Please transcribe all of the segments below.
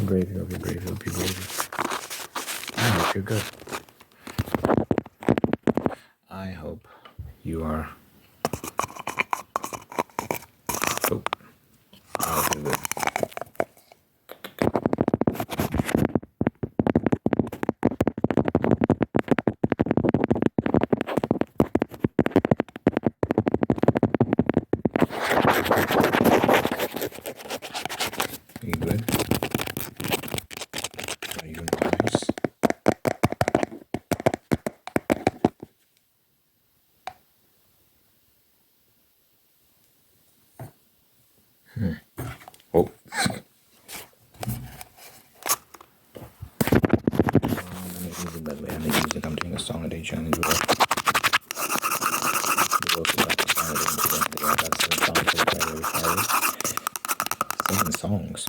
gravy. Hope you're gravy. Hope you're gravy. I hope you're good. I hope you are. Oh, I hope you're good. Are you good? Are you nice? Oh. I'm music. I'm doing a song a day challenge with we also got the song a day today. I got 7 songs.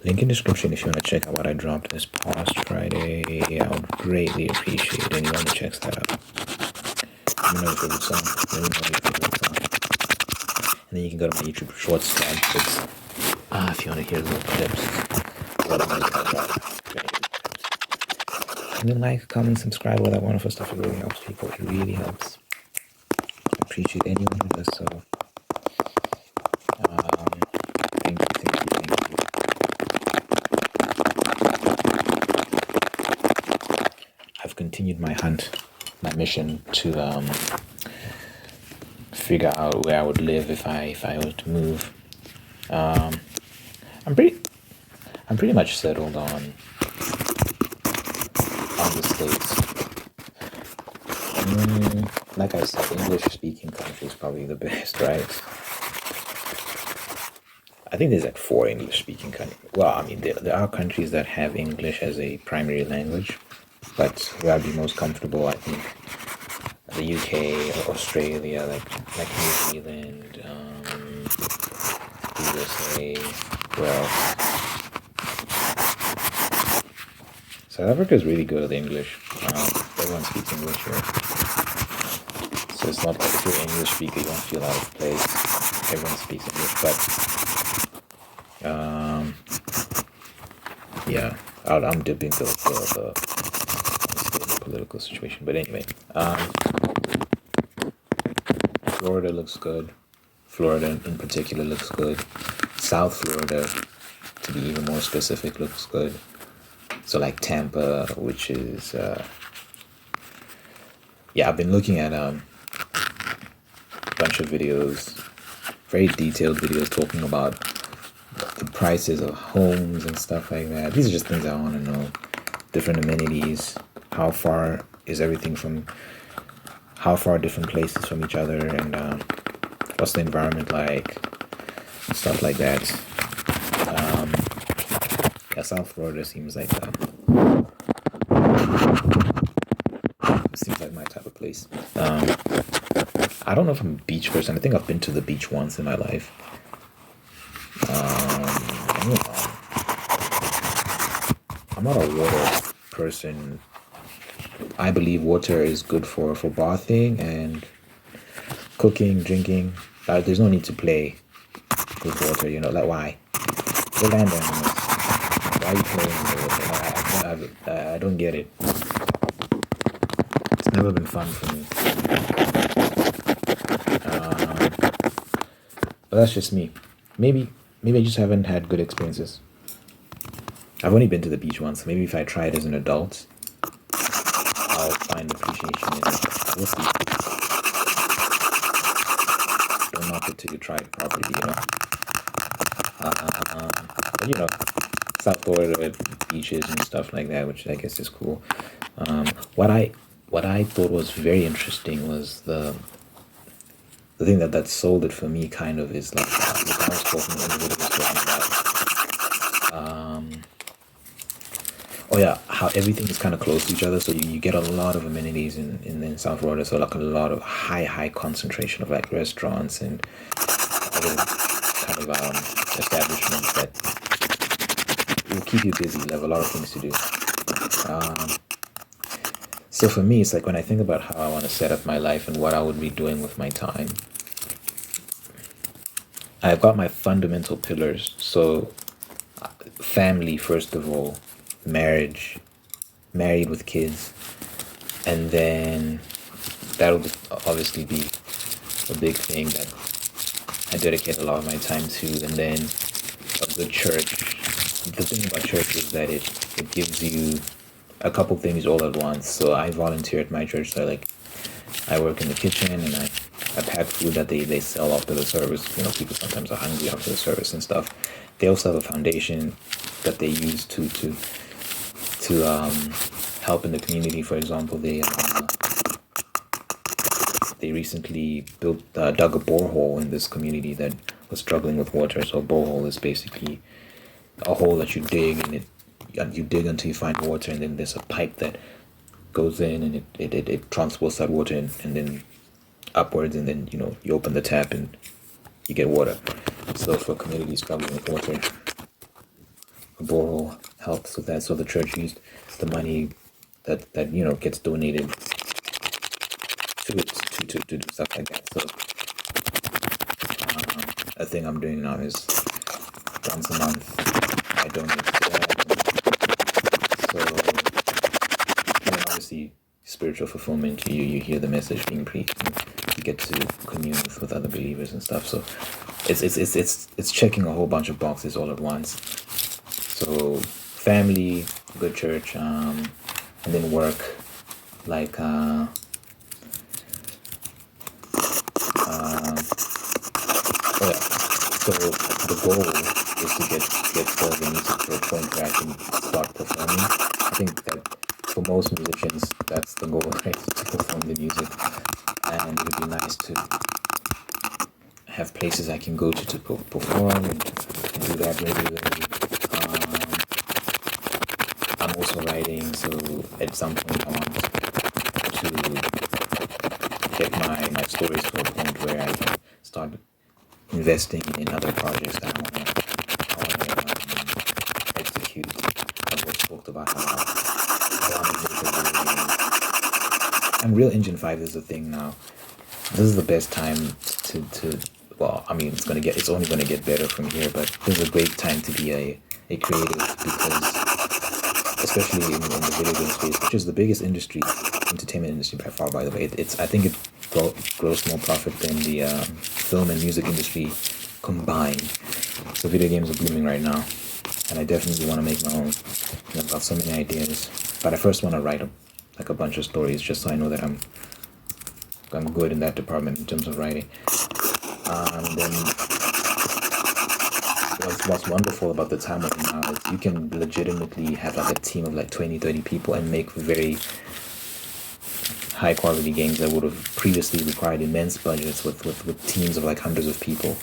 Link in description if you want to check out what I dropped this past Friday. I would greatly appreciate anyone who checks that out. Let me know your favorite song. Let me know your favorite song. And then you can go to my YouTube Shorts tab. If you want to hear little clips. And then like, comment, subscribe, all that wonderful stuff. It really helps people. It really helps. I appreciate anyone who does so. Thank you. I've continued my hunt, my mission to figure out where I would live if I were to move. I'm pretty much settled on the States. Like I said, English-speaking country is probably the best, right? I think there's like 4 English-speaking countries. Well, I mean, there are countries that have English as a primary language, but where I'd be most comfortable, I think, the UK, Australia, like New Zealand, USA, well, South Africa is really good at English. Everyone speaks English here. So it's not like if you're an English speaker, you won't feel out of place. Everyone speaks English, but yeah, I'm dipping into the political situation. But anyway, Florida looks good. Florida in particular looks good. South Florida, to be even more specific, looks good. So like Tampa, which is I've been looking at a bunch of videos, very detailed videos talking about the prices of homes and stuff like that. These are just things I want to know. Different amenities, how far is everything from, how far different places from each other, and what's the environment like, and stuff like that. South Florida seems like my type of place. I don't know if I'm a beach person. I think I've been to the beach once in my life. I'm not a water person. I believe water is good for bathing and cooking, drinking. There's no need to play with water, like why? The land animals. Why are you playing with water? I don't get it. It's never been fun for me. But that's just me. Maybe I just haven't had good experiences. I've only been to the beach once. Maybe if I try it as an adult, I'll find appreciation in it. We'll see. Don't knock it till you try it properly, But South Florida beaches and stuff like that, which I guess is cool. What I thought was very interesting was the thing that sold it for me kind of is like I was talking about how everything is kind of close to each other, so you get a lot of amenities in South Florida, so like a lot of high concentration of like restaurants and other kind of establishments that will keep you busy. You have a lot of things to do. So for me, it's like when I think about how I want to set up my life and what I would be doing with my time, I've got my fundamental pillars. So family first of all, marriage, married with kids, and then that'll obviously be a big thing that I dedicate a lot of my time to, and then a good church. The thing about church is that it gives you a couple things all at once. So I volunteer at my church, so like I work in the kitchen and I pack food that they sell after the service. You know, people sometimes are hungry after the service and stuff. They also have a foundation that they use to help in the community. For example, they recently dug a borehole in this community that was struggling with water. So a borehole is basically a hole that you dig, and you dig until you find water, and then there's a pipe that goes in and it transports that water and then upwards, and then you open the tap and you get water. So for communities struggling with water, a borehole helps with that. So the church used the money that gets donated to it to do stuff like that. So a thing I'm doing now is once a month I donate to that. So obviously spiritual fulfillment. You hear the message being preached, and you get to commune with other believers and stuff. So it's checking a whole bunch of boxes all at once. So family, good church, and then work, like oh yeah. So the goal is to get the music to a point where I can start performing. I think that for most musicians, that's the goal, right? To perform the music, and it would be nice to have places I can go to perform and do that regularly. I'm also writing, so at some point I want to get my stories to a point where I can start investing in other projects that I want to execute. I've always talked about how I want to make a video game. And Real Engine 5 is a thing now. This is the best time to well, I mean, it's only gonna get better from here, but this is a great time to be a creative, because especially in the video game space, which is the biggest industry, entertainment industry by far, by the way. I think it grows more profit than the film and music industry combined. So video games are blooming right now, and I definitely want to make my own. I've got so many ideas, but I first want to write like a bunch of stories, just so I know that I'm good in that department in terms of writing. And then what's wonderful about the time we're in now is you can legitimately have like a team of like 20-30 people and make very high quality games that would have previously required immense budgets with teams of like hundreds of people.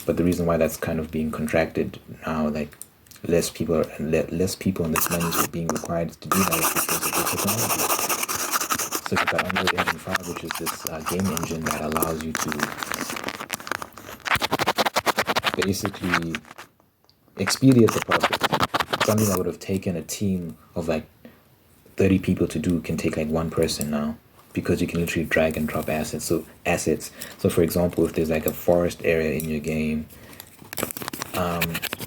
But the reason why that's kind of being contracted now, like less people and less money is being required to do that, is because of the technology. So you've got Unreal Engine 5, which is this game engine that allows you to basically expedite the process. Something that would have taken a team of like 30 people to do can take like one person now, because you can literally drag and drop assets. So for example, if there's like a forest area in your game,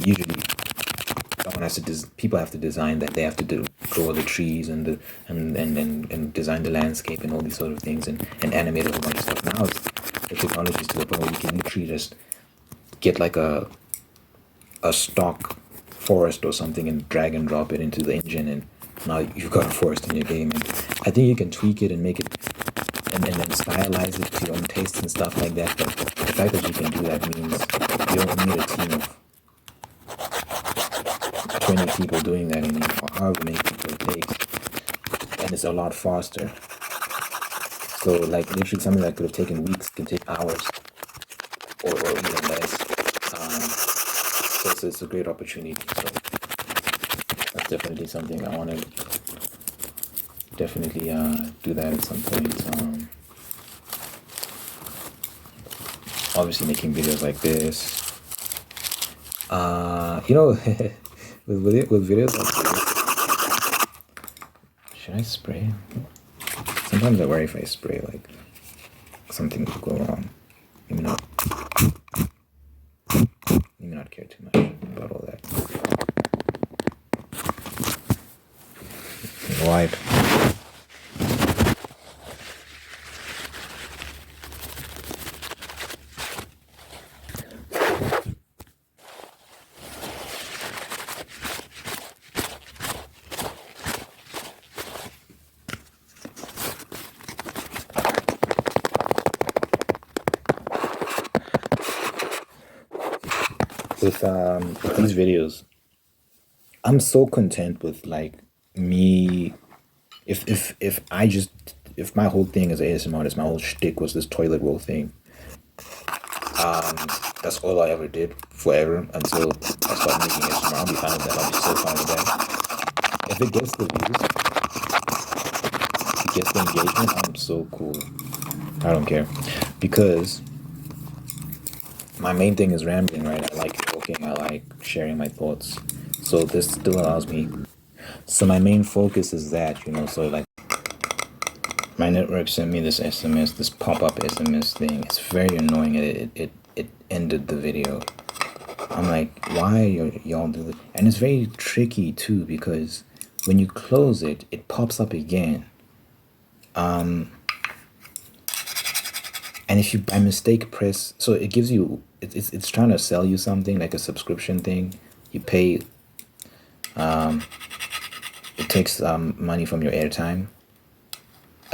usually people have to design that. They have to draw the trees and design the landscape and all these sort of things, and animate a whole bunch of stuff. Now the technology is to the point where you can literally just get like a stock forest or something and drag and drop it into the engine, and now you've got a forest in your game. And I think you can tweak it and make it and then stylize it to your own taste and stuff like that. But the fact that you can do that means you don't need a team of 20 people doing that anymore, or however many people it takes, and it's a lot faster. So like literally something that could have taken weeks can take hours, or even less. So it's a great opportunity. So that's definitely something I want to definitely do that at some point. Obviously making videos like this. With videos like this, should I spray? Sometimes I worry if I spray, like something will go wrong. Maybe not care too much about all that. wipe. With these videos, I'm so content with like me. If my whole thing as an ASMR artist, my whole shtick was this toilet roll thing. That's all I ever did forever until I start making ASMR. I'll be fine with that. I'll be so fine with that. If it gets the views, if it gets the engagement, I'm so cool. I don't care, because my main thing is rambling, right? I like talking. I like sharing my thoughts. So this still allows me. So my main focus is that, so like my network sent me this SMS, this pop-up SMS thing. It's very annoying. It ended the video. I'm like, why y'all do this? And it's very tricky too, because when you close it, it pops up again. And if you by mistake press, so it gives you, it's trying to sell you something like a subscription thing. You pay, it takes money from your airtime.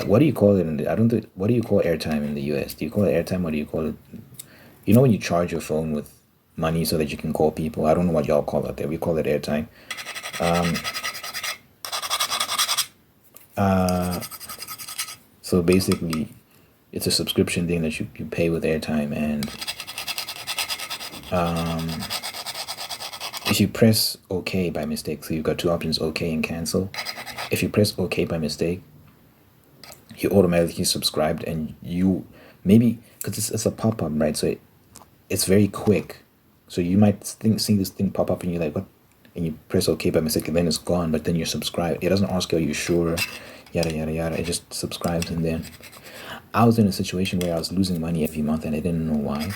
What do you call it what do you call airtime in the US? Do you call it airtime, or do you call it, when you charge your phone with money so that you can call people? I don't know what y'all call it there. We call it airtime. So basically, it's a subscription thing that you pay with airtime, and if you press OK by mistake, so you've got two options, OK and cancel. If you press OK by mistake, you automatically subscribed, and you maybe, because it's a pop-up, right? So it's very quick. So you might see this thing pop up and you're like, what? And you press OK by mistake, and then it's gone, but then you're subscribed. It doesn't ask you, are you sure? Yada, yada, yada. It just subscribes. And then I was in a situation where I was losing money every month and I didn't know why.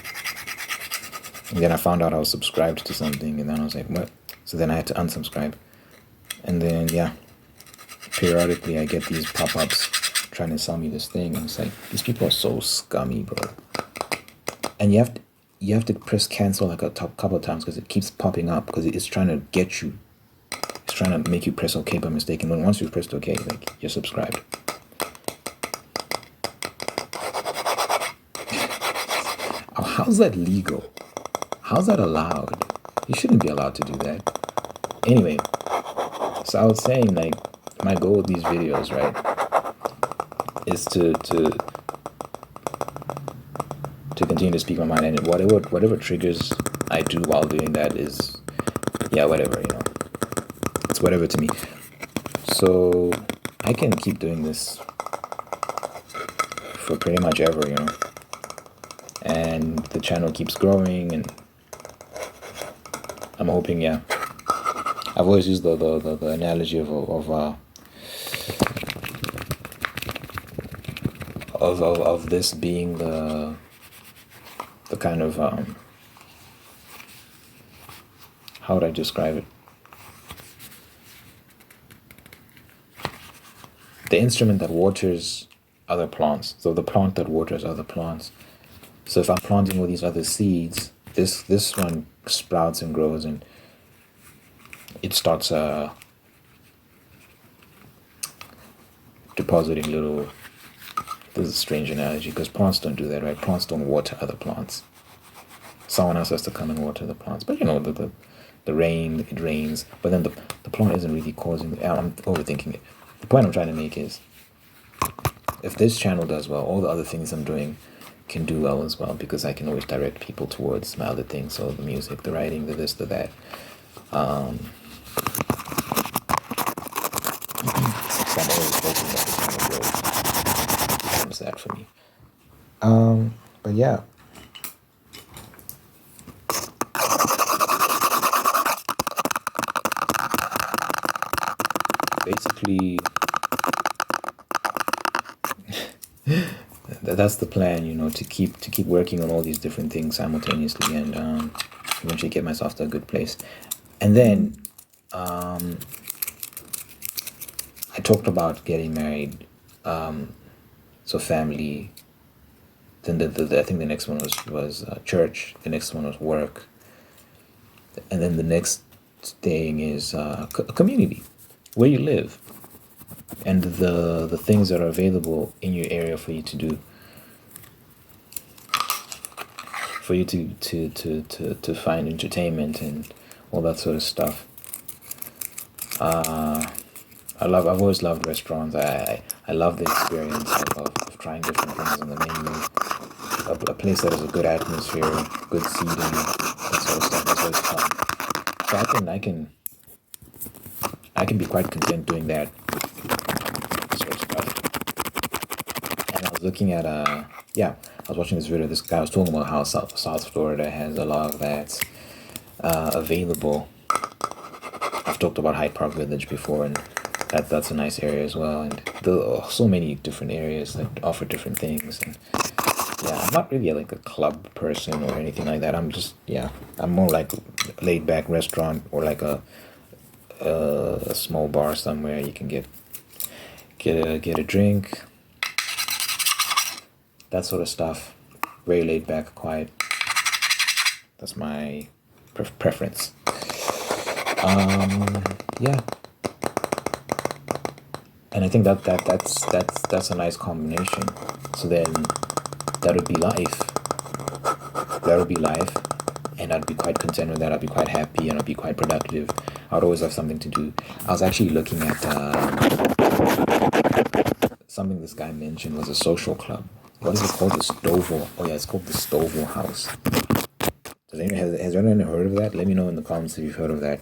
And then I found out I was subscribed to something, and then I was like, what? So then I had to unsubscribe. And then, yeah, periodically I get these pop-ups trying to sell me this thing, and it's like, these people are so scummy, bro. And you have to press cancel like a couple of times, because it keeps popping up, because it's trying to get you. It's trying to make you press OK by mistake, and then once you've pressed OK, like, you're subscribed. Oh, how's that legal? How's that allowed? You shouldn't be allowed to do that. Anyway, so I was saying, like, my goal with these videos, right, is to continue to speak my mind, and whatever triggers I do while doing that is, yeah, whatever, it's whatever to me. So I can keep doing this for pretty much ever, and the channel keeps growing, and I'm hoping, yeah. I've always used the analogy of this being the kind of how would I describe it? The instrument that waters other plants. So the plant that waters other plants. So if I'm planting all these other seeds, this one sprouts and grows, and it starts depositing little. This is a strange analogy, because plants don't do that, right? Plants don't water other plants. Someone else has to come and water the plants. But the rain, it rains, but then the plant isn't really causing. I'm overthinking it. The point I'm trying to make is, if this channel does well, all the other things I'm doing can do well as well, because I can always direct people towards my other things. So the music, the writing, the this, the that. So I'm always hoping that this channel grows. Becomes that for me. But yeah. Basically, that's the plan, to keep working on all these different things simultaneously, and eventually get myself to a good place. And then I talked about getting married, so family. Then I think the next one was church. The next one was work, and then the next thing is a community, where you live, and the things that are available in your area for you to do, for you to find entertainment and all that sort of stuff. I've always loved restaurants. I love the experience of trying different things on the menu. A place that has a good atmosphere, good seating, that sort of stuff is always fun. So I can be quite content doing that sort of stuff. And I was looking at yeah, I was watching this video. This guy was talking about how South Florida has a lot of that available. I've talked about Hyde Park Village before, and that's a nice area as well. And there are so many different areas that offer different things. And yeah, I'm not really like a club person or anything like that. I'm more like a laid back restaurant, or like a small bar somewhere you can get a drink, that sort of stuff. Very laid back, quiet. That's my preference. Yeah, and I think that's a nice combination. So then that would be life. That would be life, and I'd be quite content with that. I'd be quite happy, and I'd be quite productive. I'd always have something to do. I was actually looking at something this guy mentioned was a social club. What is it called? The Stovall. Oh yeah, it's called the Stovall House. Has anyone heard of that? Let me know in the comments if you've heard of that.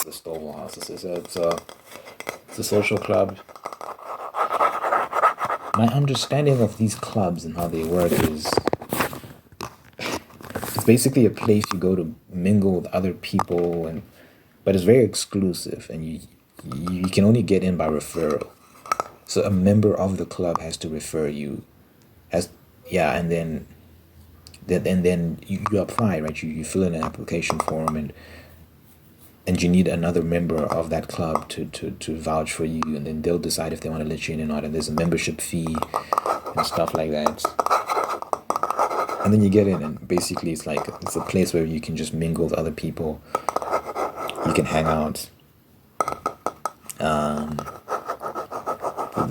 The Stovall House. It's a social club. My understanding of these clubs and how they work is it's basically a place you go to mingle with other people, but it's very exclusive, and you can only get in by referral. So a member of the club has to refer you, and then you apply, right? You fill in an application form, and you need another member of that club to vouch for you, and then they'll decide if they want to let you in or not. And there's a membership fee and stuff like that. And then you get in, and basically it's a place where you can just mingle with other people. You can hang out.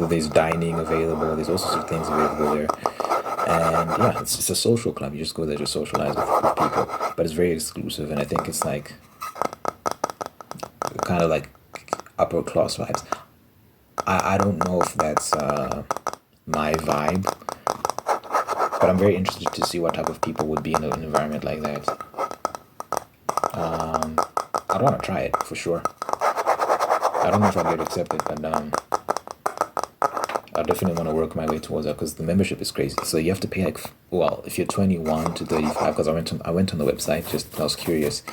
There's dining available. There's all sorts of things available there. And yeah, it's a social club. You just go there to socialize with people. But it's very exclusive, and I think it's like kind of like upper class vibes. I don't know if that's my vibe, but I'm very interested to see what type of people would be in an environment like that. I'd want to try it for sure. I don't know if I'll get accepted, but I definitely want to work my way towards that, because the membership is crazy. So you have to pay if you're 21 to 35, because I went on the website, I was curious.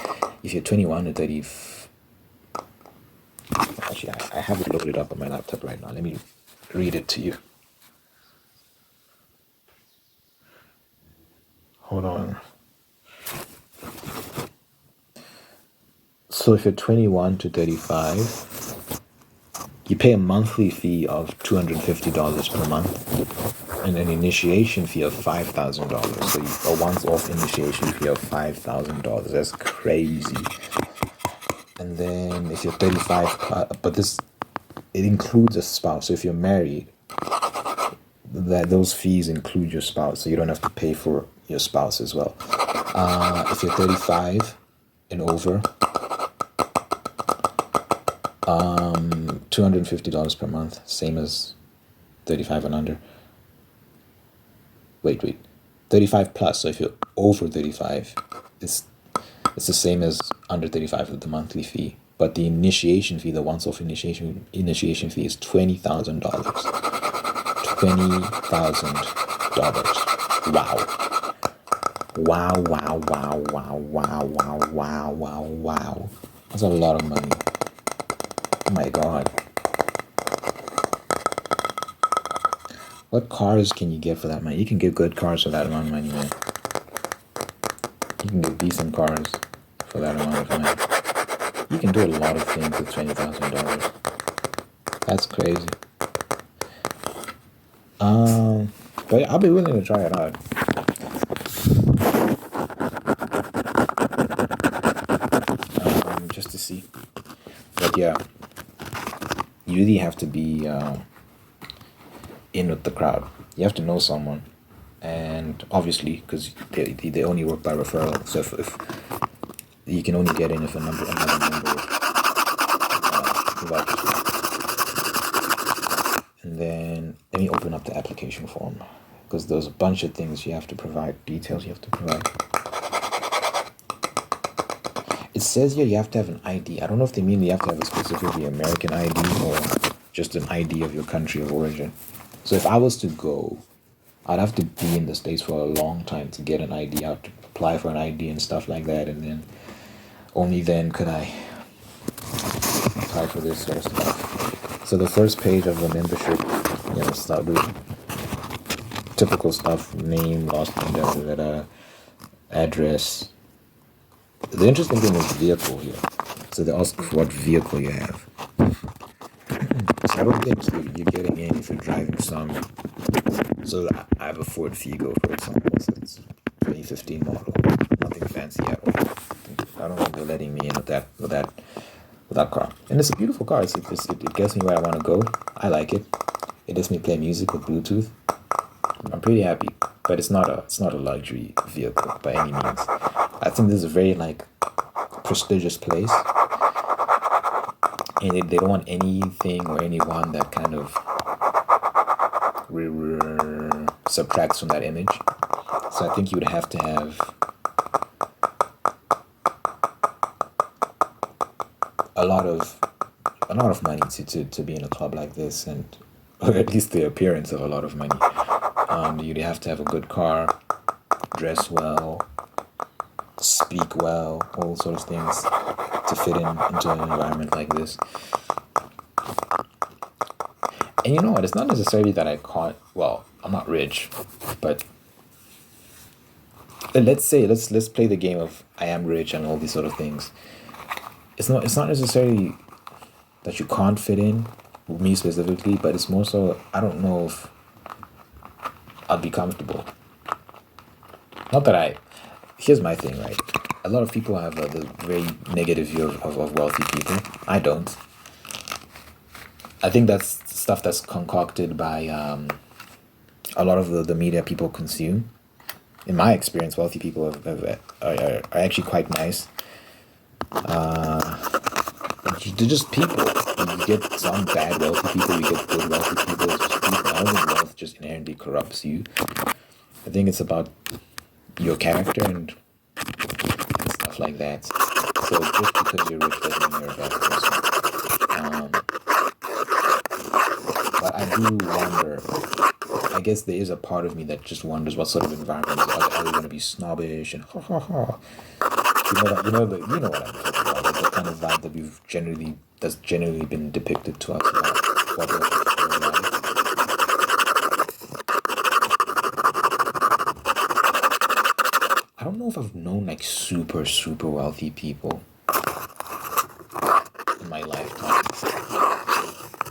If you're 21 to 30, actually I have it loaded up on my laptop right now. Let me read it to you. Hold on. So if you're 21 to 35, you pay a monthly fee of $250 per month, and an initiation fee of $5,000. So a once-off initiation fee of $5,000. That's crazy. And then if you're 35, but it includes a spouse. So if you're married, those fees include your spouse, so you don't have to pay for your spouse as well. If you're 35 and over, $250 per month, same as 35 and under. Wait, 35 plus. So if you're over 35, it's the same as under 35 with the monthly fee. But the initiation fee, the once-off initiation fee is $20,000. $20,000. Wow. Wow, wow, wow, wow, wow, wow, wow, wow, wow. That's a lot of money. Oh my God. What cars can you get for that money? You can get good cars for that amount of money, man. You can get decent cars for that amount of money. You can do a lot of things with $20,000. That's crazy. But yeah, I'll be willing to try it out, just to see. But yeah, you really have to be in with the crowd. You have to know someone, and obviously, because they only work by referral. So if you can only get in if another member vouchers you. And then let me open up the application form, because there's a bunch of things you have to provide, details you have to provide. It says here you have to have an ID. I don't know if they mean you have to have a specifically American ID or just an ID of your country of origin. So if I was to go, I'd have to be in the States for a long time to get an ID. I have to apply for an ID and stuff like that, and then only then could I apply for this sort of stuff. So the first page of the membership, start with typical stuff: name, last name, address. The interesting thing is vehicle here. So they ask what vehicle you have. So I don't think you're getting in if you're driving some. So I have a Ford Figo, for example. So it's 2015 model. Nothing fancy at all. I don't think they're letting me in with that car. And it's a beautiful car. It gets me where I want to go. I like it. It lets me play music with Bluetooth. I'm pretty happy. But it's not a luxury vehicle by any means. I think this is a very prestigious place, and they don't want anything or anyone that kind of subtracts from that image. So I think you would have to have a lot of money to be in a club like this, and or at least the appearance of a lot of money. You'd have to have a good car, dress well, speak well, all sorts of things to fit into an environment like this. And you know what? It's not necessarily that I can't. Well, I'm not rich, but let's play the game of I am rich and all these sort of things. It's not necessarily that you can't fit in with me specifically, but it's more so I don't know if I'll be comfortable. Not that I. Here's my thing, right? A lot of people have the very negative view of wealthy people. I don't. I think that's stuff that's concocted by a lot of the media people consume. In my experience, wealthy people are actually quite nice. They're just people. You get some bad wealthy people, you get good wealthy people. It's just people. I don't think wealth just inherently corrupts you. I think it's about your character and stuff like that. So just because you're rich doesn't mean you're a bad person. But I do wonder. I guess there is a part of me that just wonders what sort of environment are they going to be snobbish and ha ha ha. You know what I'm talking about. The kind of vibe that that's generally been depicted to us about what wealthy people are like. I don't know if I've known super super wealthy people in my lifetime.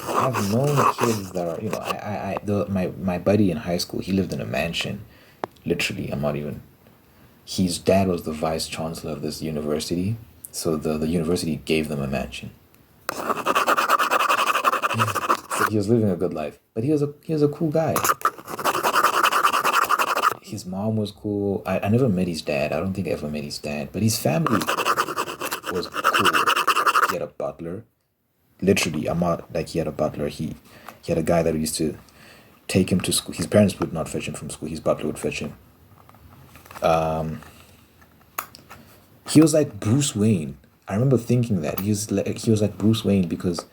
I've known kids that are my buddy in high school. He lived in a mansion, literally. I'm not even. His dad was the vice chancellor of this university, so the university gave them a mansion. So he was living a good life, but he was a cool guy. His mom was cool. I never met his dad. I don't think I ever met his dad, but his family was cool. He had a butler. Literally, I'm not he had a butler. He had a guy that used to take him to school. His parents would not fetch him from school. His butler would fetch him. He was like Bruce Wayne. I remember thinking that he was like Bruce Wayne because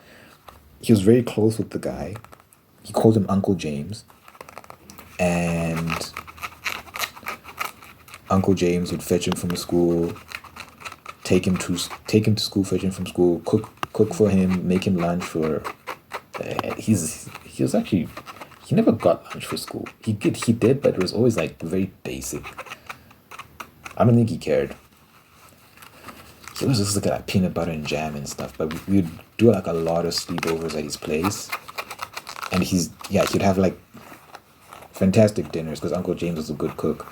he was very close with the guy. He called him Uncle James, and Uncle James would fetch him from school, take him to school, fetch him from school, cook for him, make him lunch for. He was actually. He never got lunch for school. He did, but it was always very basic. I don't think he cared. So it was just like peanut butter and jam and stuff. But we'd do like a lot of sleepovers at his place, and he'd have like fantastic dinners because Uncle James was a good cook.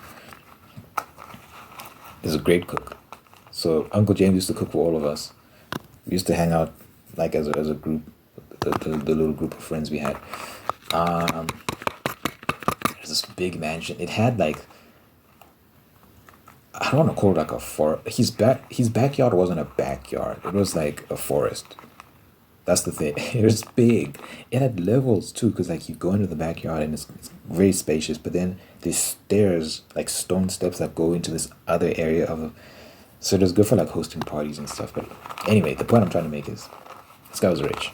He's a great cook. So Uncle James used to cook for all of us. We used to hang out like as a group, the little group of friends we had. There's this big mansion. It had like, I don't want to call it like a forest. His backyard wasn't a backyard. It was like a forest. That's the thing. It was big. It had levels too, because like you go into the backyard and it's very spacious. But then there's stairs, like stone steps that go into this other area of. So it was good for like hosting parties and stuff. But anyway, the point I'm trying to make is, this guy was rich,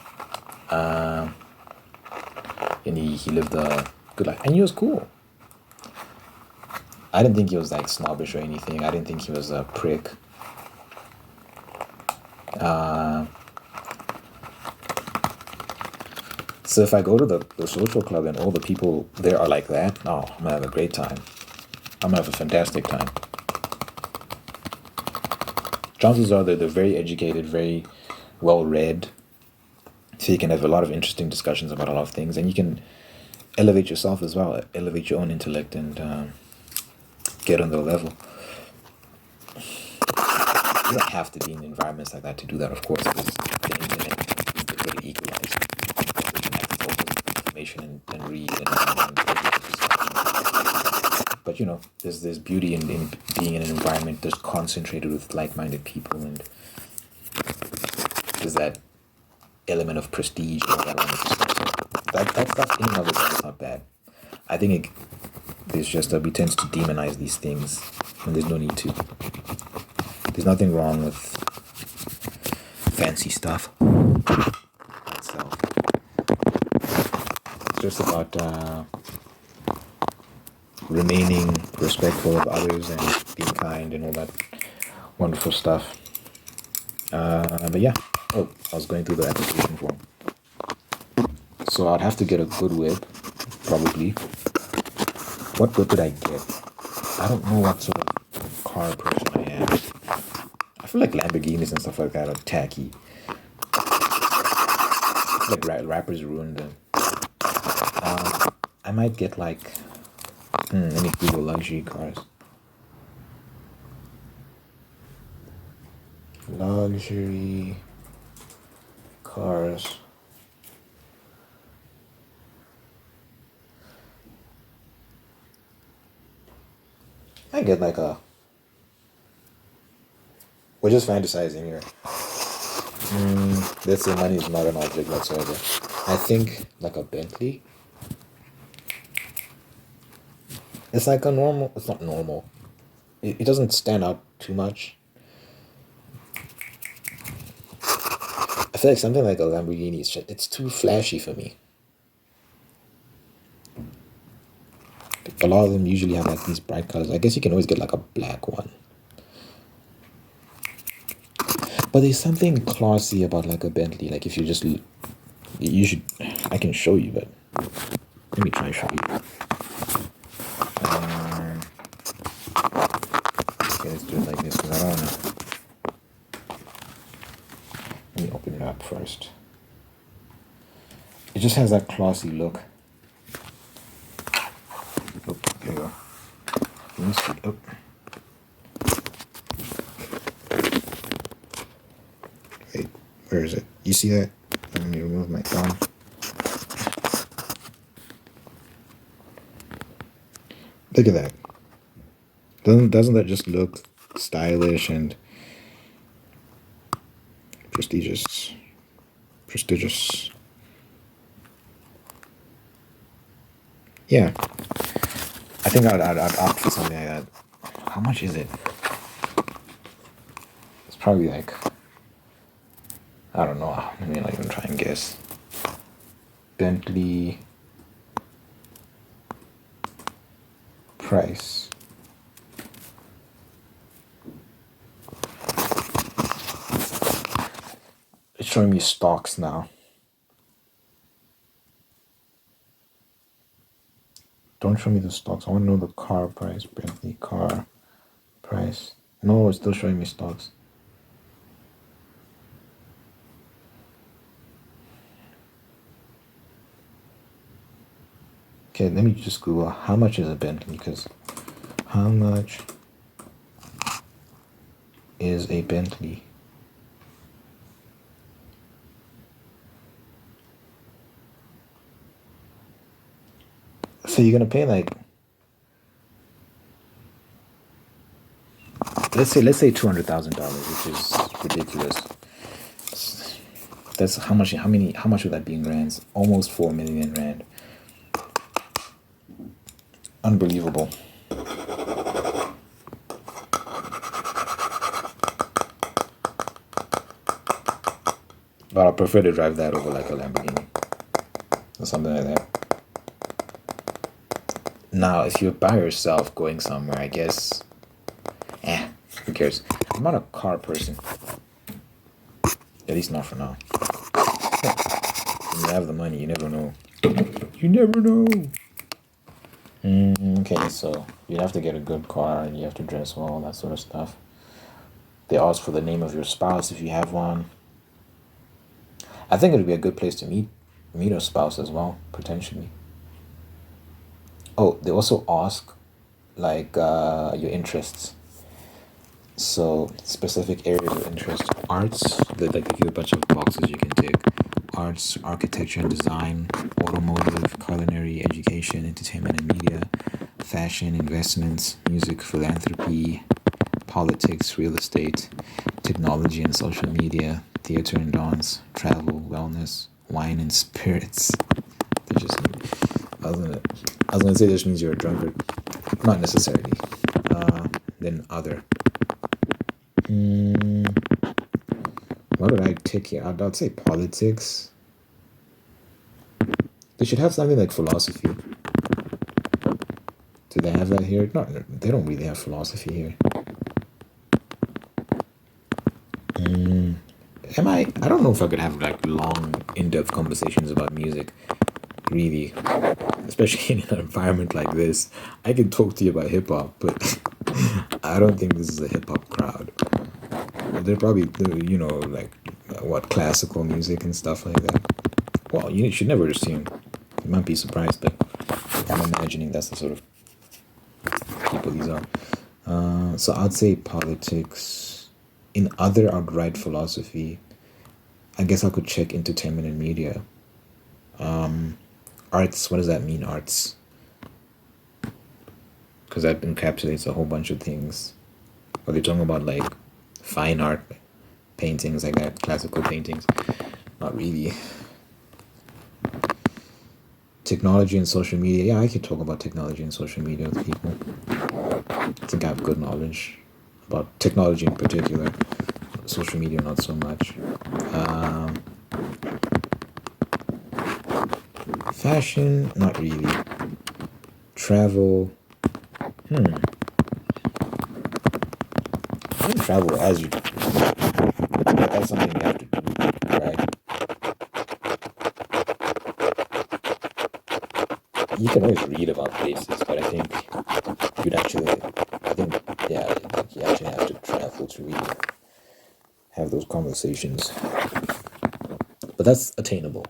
and he lived a good life, and he was cool. I didn't think he was like snobbish or anything. I didn't think he was a prick. So if I go to the social club and all the people there are like that, oh, I'm gonna have a great time. I'm gonna have a fantastic time. Chances are that they're very educated, very well read, so you can have a lot of interesting discussions about a lot of things, and you can elevate yourself as well, elevate your own intellect, and get on their level. You don't have to be in environments like that to do that, of course, because the internet is the great equalizer. You can access all the information and read but you know, there's beauty in being in an environment that's concentrated with like-minded people, and there's that element of prestige and all that wonderful stuff. So that stuff in and of itself is not bad. I think there's just we tend to demonize these things when there's no need to. There's nothing wrong with fancy stuff itself. It's just about remaining respectful of others and being kind and all that wonderful stuff. But yeah, oh, I was going through the application form. So I'd have to get a good whip, probably. What whip did I get? I don't know what sort of car person I am. I feel like Lamborghinis and stuff like that are tacky. Like rappers ruined them. I might get like, let me Google luxury cars. Luxury cars. I get like we're just fantasizing here. Let's say money is not an object whatsoever. I think like a Bentley. It's like a normal. It's not normal. It doesn't stand out too much. I feel like something like a Lamborghini it's too flashy for me. A lot of them usually have like these bright colors. I guess you can always get like a black one. But there's something classy about like a Bentley. Like if you should. I can show you, but let me try and show you. Okay, let's do it like this because I don't know. Let me open it up first. It just has that classy look. Oh, there you go. Let me see. Oh. Wait, where is it? You see that? Let me remove my thumb. Look at that. Doesn't that just look stylish and prestigious? Prestigious. Yeah. I think I'd opt for something like that. How much is it? It's probably like, I don't know. Let me not even try and guess. Bentley price. It's showing me stocks now. Don't show me the stocks. I want to know the car price. Bentley car price. No, it's still showing me stocks. Okay, let me just Google how much is a Bentley, because how much is a Bentley? So you're gonna pay like, let's say $200,000, which is ridiculous. That's how much would that be in rands? Almost 4 million rand. Unbelievable. But I prefer to drive that over like a Lamborghini or something like that. Now, if you're by yourself going somewhere, I guess, who cares? I'm not a car person. At least not for now. When you have the money, you never know. You never know. Okay, so you'd have to get a good car and you have to dress well, that sort of stuff. They ask for the name of your spouse if you have one. I think it would be a good place to meet a spouse as well, potentially. Oh, they also ask like your interests. So specific areas of interest: arts. They like give you a bunch of boxes you can tick: arts, architecture and design, automotive, culinary, education, entertainment and media, fashion, investments, music, philanthropy, politics, real estate, technology and social media, theater and dance, travel, wellness, wine and spirits. They just, I was gonna say this means you're a drunkard. Not necessarily. Then other. What would I tick here? I'd say politics. They should have something like philosophy. Do they have that here? No, they don't really have philosophy here. I don't know if I could have like long, in-depth conversations about music, really, especially in an environment like this. I can talk to you about hip hop, but I don't think this is a hip hop crowd. They're probably, like what, classical music and stuff like that. Well, you should never assume. You might be surprised, but I'm imagining that's the sort of people these are. So I'd say politics. In other, I'd write philosophy. I guess I could check entertainment and media. Arts, what does that mean, arts? Because that encapsulates a whole bunch of things. Are they talking about like fine art, paintings like that, classical paintings? Not really. Technology and social media. Yeah, I could talk about technology and social media with people. I think I have good knowledge about technology in particular. Social media, not so much. Fashion, not really. Travel. I think travel as you. That's something you have to do, right? You can always read about places, but I think you'd actually, yeah, you actually have to travel to really have those conversations. But that's attainable,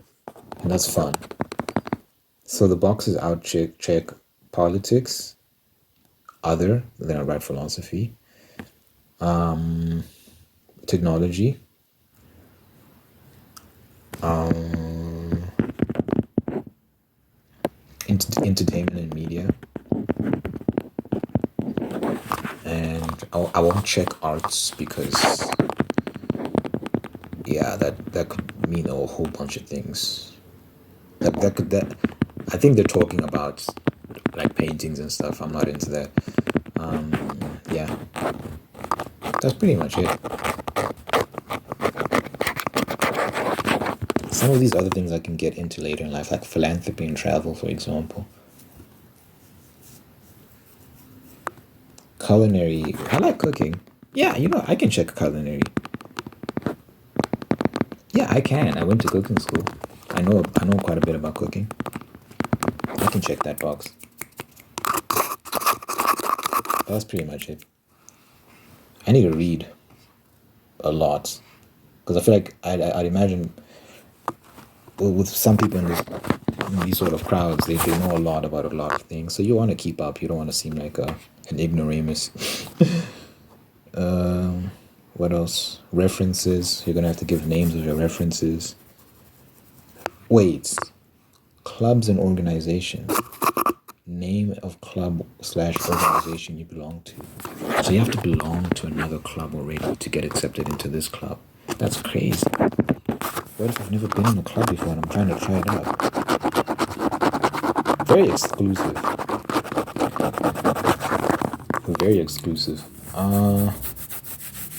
and that's fun. So the boxes out check politics, other, then I write philosophy, technology, entertainment and media, and I won't check arts because yeah, that could mean a whole bunch of things. That I think they're talking about like paintings and stuff. I'm not into that. Yeah, that's pretty much it. Some of these other things I can get into later in life, like philanthropy and travel, for example. Culinary. I like cooking. Yeah, I can check culinary. Yeah, I can. I went to cooking school. I know quite a bit about cooking. I can check that box. That's pretty much it. I need to read a lot because I feel like I'd imagine with some people in this these sort of crowds, they know a lot about a lot of things. So you want to keep up. You don't want to seem like an ignoramus. What else? References. You're going to have to give names of your references. Wait. Clubs and organizations. Name of club / organization you belong to. So you have to belong to another club already to get accepted into this club. That's crazy. What if I've never been in a club before and I'm trying to try it out? Very exclusive. Very exclusive.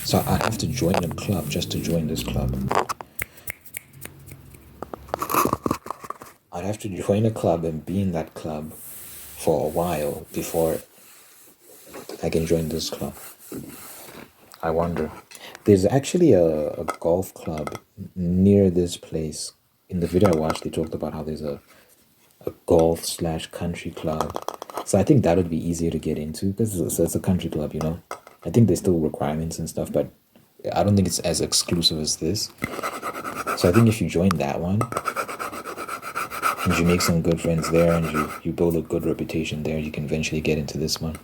So I'd have to join a club just to join this club. I'd have to join a club and be in that club for a while before I can join this club. I wonder. There's actually a golf club near this place. In the video I watched, they talked about how there's a golf / country club. So I think that would be easier to get into because it's a country club, you know. I think there's still requirements and stuff, but I don't think it's as exclusive as this. So I think if you join that one and you make some good friends there and you build a good reputation there, you can eventually get into this one.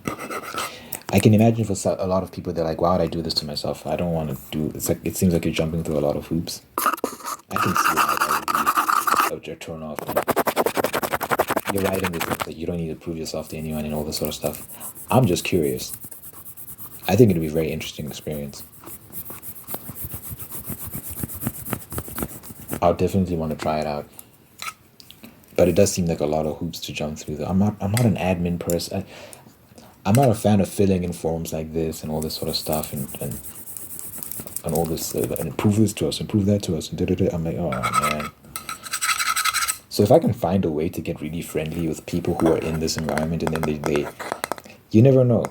I can imagine for a lot of people, they're like, why would I do this to myself? I don't want to do it's like it seems like you're jumping through a lot of hoops. I can see how that would be a turn off. You're right in the sense that you don't need to prove yourself to anyone and all this sort of stuff. I'm just curious. I think it'd be a very interesting experience. I'll definitely want to try it out. But it does seem like a lot of hoops to jump through. I'm not an admin person. I'm not a fan of filling in forms like this and all this sort of stuff and all this and prove this to us and prove that to us and I'm like, oh man. So if I can find a way to get really friendly with people who are in this environment and then they you never know.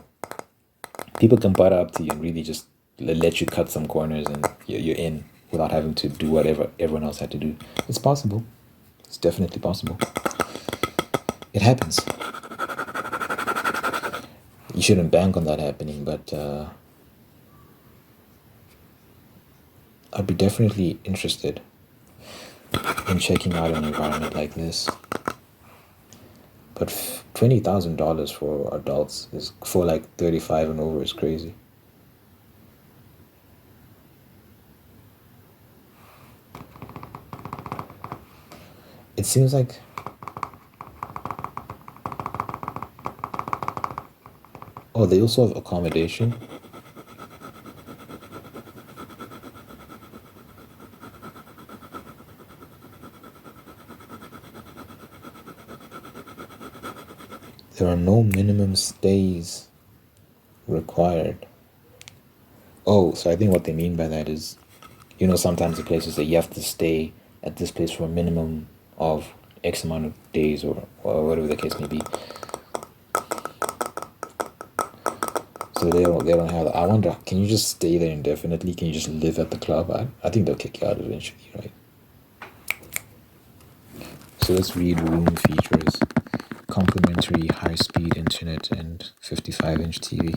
People can butt up to you and really just let you cut some corners and you're in without having to do whatever everyone else had to do. It's possible. It's definitely possible. It happens. You shouldn't bank on that happening, but I'd be definitely interested in checking out an environment like this. But $20,000 for adults is for like 35 and over is crazy. It seems like oh, they also have accommodation. There are no minimum stays required. Oh, so I think what they mean by that is, you know, sometimes the places that you have to stay at this place for a minimum of X amount of days or whatever the case may be. So they don't have that. I wonder, can you just stay there indefinitely? Can you just live at the club? I think they'll kick you out eventually, right? So let's read room features. Complimentary high-speed internet and 55-inch TV.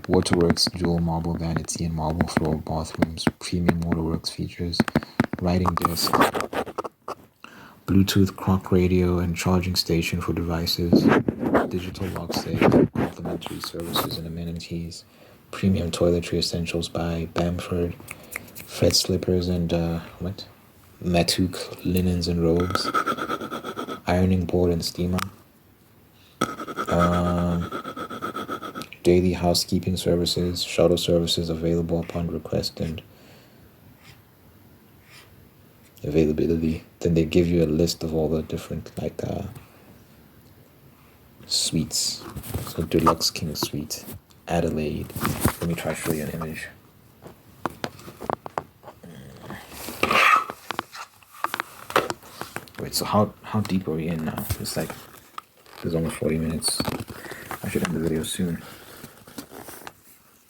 Waterworks dual marble vanity and marble floor bathrooms. Premium Waterworks features. Writing desk. Bluetooth clock radio and charging station for devices. Digital lock safe. Complimentary services and amenities. Premium toiletry essentials by Bamford. Fred slippers and Matuk linens and robes. Ironing board and steamer. Daily housekeeping services, shuttle services available upon request and availability. Then they give you a list of all the different suites. So Deluxe King Suite, Adelaide. Let me try to show you an image. Wait, so how deep are we in now? It's like there's almost 40 minutes. I should end the video soon.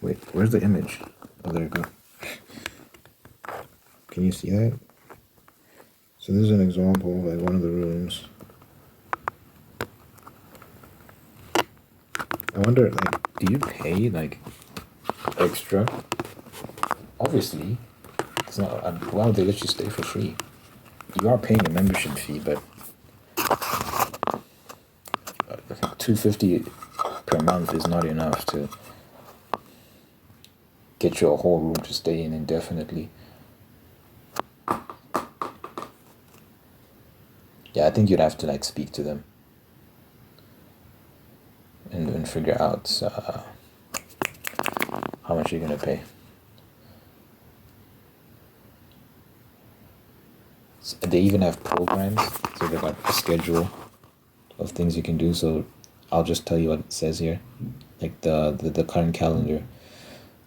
Wait, where's the image? Oh, there we go. Can you see that? So this is an example of like one of the rooms. I wonder, like, do you pay like extra? Obviously, why would they let you stay for free? You are paying a membership fee, but $250 per month is not enough to get you a whole room to stay in indefinitely. Yeah, I think you'd have to like speak to them and figure out how much you're gonna pay. So they even have programs, so they've got a schedule of things you can do. So I'll just tell you what it says here. Like the current calendar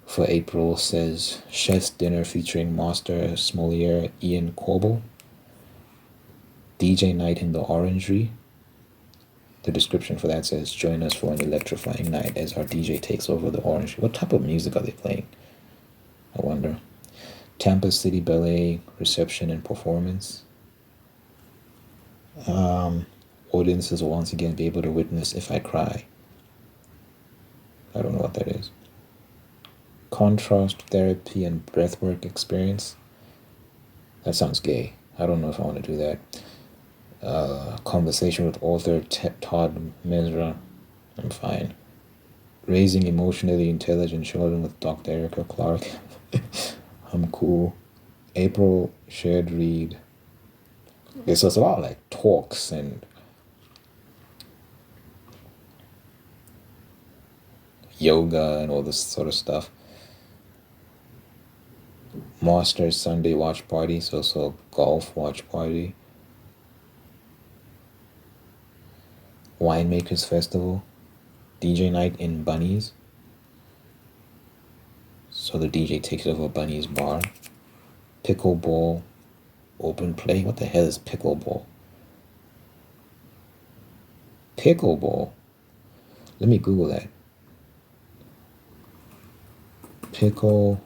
for April says chef's dinner featuring Master Sommelier Ian Corbel, DJ night in the Orangery. The description for that says, join us for an electrifying night as our DJ takes over the Orangery. What type of music are they playing? I wonder. Tampa City Ballet reception and performance. Audiences will once again be able to witness If I Cry. I don't know what that is. Contrast therapy and breathwork experience. That sounds gay. I don't know if I want to do that. Conversation with author Todd Mesra. I'm fine. Raising emotionally intelligent children with Dr. Erica Clark. I'm cool. April shared read. Okay, so it's a lot of like talks and yoga and all this sort of stuff. Masters Sunday watch party, so golf watch party. Winemakers Festival. DJ night in Bunnies. So the DJ takes over Bunny's bar. Pickleball open play. What the hell is pickleball? Pickleball. Let me Google that. Pickleball.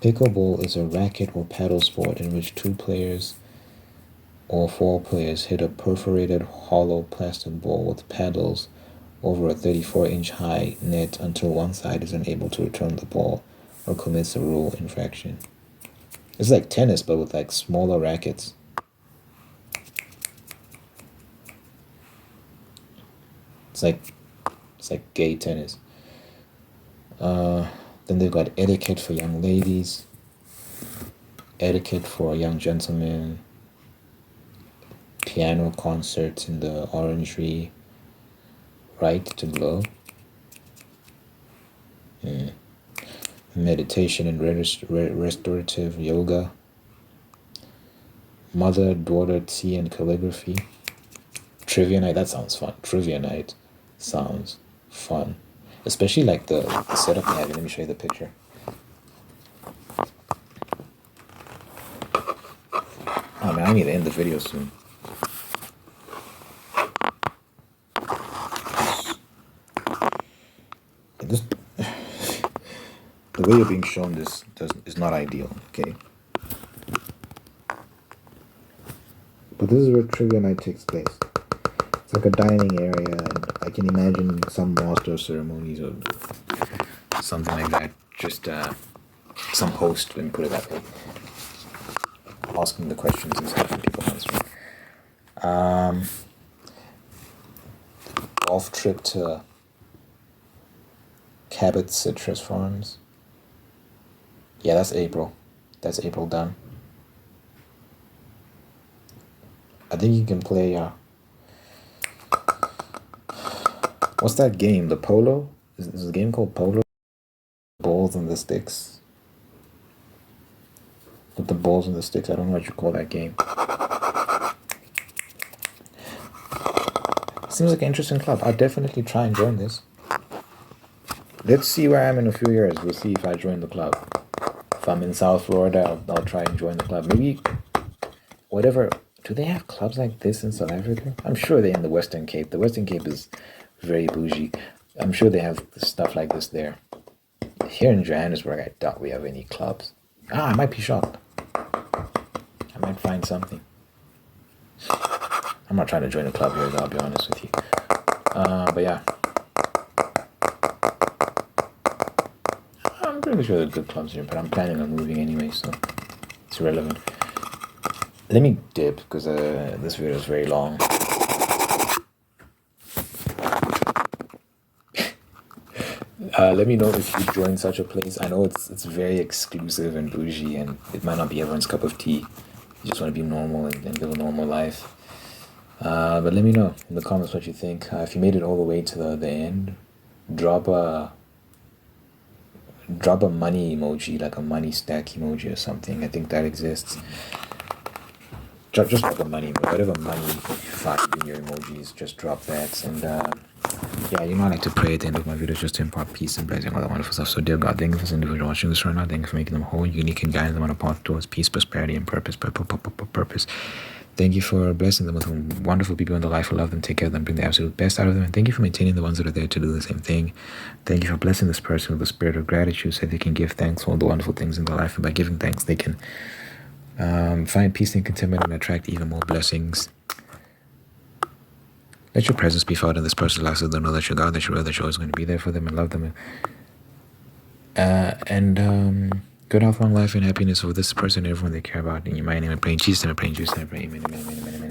Pickleball is a racket or paddle sport in which 2 players or 4 players hit a perforated hollow plastic ball with paddles over a 34-inch high net until one side is unable to return the ball or commits a rule infraction. It's like tennis, but with like smaller rackets. It's like gay tennis. Then they've got etiquette for young ladies, etiquette for young gentlemen, piano concerts in the Orangery, right to glow, meditation and restorative yoga, mother-daughter tea and calligraphy, trivia night. That sounds fun. Trivia night sounds fun, especially like the setup they have. Let me show you the picture. Oh man, I need to end the video soon. This, the way you're being shown this is not ideal, okay? But this is where trivia night takes place. It's like a dining area, and I can imagine some master ceremonies or something like that. Just some host, let me put it that way, asking the questions and stuff and people answering. Golf trip to Cabot Citrus Farms. Yeah, that's April. That's April done. I think you can play what's that game? The Polo? Is a game called Polo? Balls and the sticks. With the balls and the sticks. I don't know what you call that game. Seems like an interesting club. I'll definitely try and join this. Let's see where I am in a few years. We'll see if I join the club. If I'm in South Florida, I'll try and join the club. Maybe whatever. Do they have clubs like this in South Africa? I'm sure they're in the Western Cape. The Western Cape is very bougie. I'm sure they have stuff like this there. Here in Johannesburg, I doubt we have any clubs. I might be shocked. I might find something. I'm not trying to join a club here, though, I'll be honest with you. But yeah. I'm pretty sure there are good clubs here, but I'm planning on moving anyway, so it's irrelevant. Let me dip because this video is very long. Let me know if you join such a place. I know it's very exclusive and bougie, and it might not be everyone's cup of tea. You just want to be normal and live a normal life. But let me know in the comments what you think. If you made it all the way to the end, drop a money emoji, like a money stack emoji or something. I think that exists. Just drop a money, whatever money you find in your emojis, just drop that. And yeah, you know, I like to pray at the end of my videos just to impart peace and blessing, all that wonderful stuff. So, dear God, thank you for this individual watching this right now. Thank you for making them whole, unique, and guiding them on a path towards peace, prosperity, and purpose. Purpose. Thank you for blessing them with wonderful people in their life who love them, take care of them, bring the absolute best out of them. And thank you for maintaining the ones that are there to do the same thing. Thank you for blessing this person with the spirit of gratitude so they can give thanks for all the wonderful things in their life. And by giving thanks, they can find peace and contentment and attract even more blessings. Let your presence be felt in this person's life so they know that you're God, that you're real, that you're always going to be there for them and love them. And good health, long life, and happiness for this person and everyone they care about. In your mighty name, I pray in Jesus' name, I pray in Jesus' name, I pray. Amen, amen, amen, amen, amen.